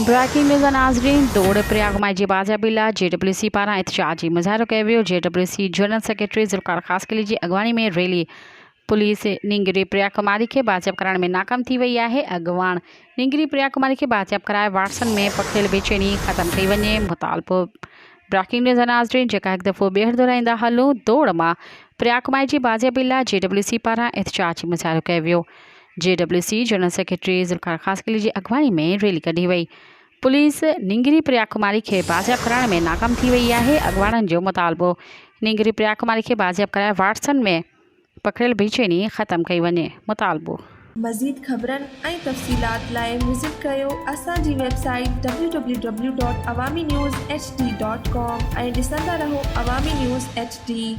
Breaking news नाज़रीन। दौड़ प्रयागमा जी बाजाबिला JWC पारा एहतजाजी मुज़ाहिरो कयो वियो। JWC जनरल सेक्रेटरी ज़ुल्फ़िकार ख़ासक़ली जी अगवानी में रैली पुलिस निंगरी प्रयागकुमारी के बाजियाब कराने में नाकाम थी वई है। अगवान निंगरी प्रयागकुमारी के बाजियाब कराए वाटसन में पकड़ियल बेचैनी ख़त्म कई वञे। मुतालबो ब्रेकिंग न्यूज़ नाज़रीन जेका हिकु दफ़ो ॿीहर दोहराईंदा हलूं। दौड़ मां प्रयागकुमारी जी बाजियाबिला JWC पारा एहतजाजी मुज़ाहिरो कयो वियो। JWC जनरल सेक्रेटरी ज़ुल्फ़िकार ख़ासक़ली जी अगवानी में रैली कढी वई। पुलिस निंगरी प्रयागकुमारी के बाजियाब कराने में नाकाम थी वई है। अगवाननि जो मुतालबो निंगरी प्रयागकुमारी के बाजियाब कराए वाटसन में पकड़ियल बेचैनी ख़त्म कई वञे। मुतालबो मज़ीद ख़बरनि ऐं तफ़सीलात लाइ विज़िट कयो असांजी वेबसाइट www.awamiNewsHD.com ऐं ॾिसंदा रहो अवामी न्यूज़ HD।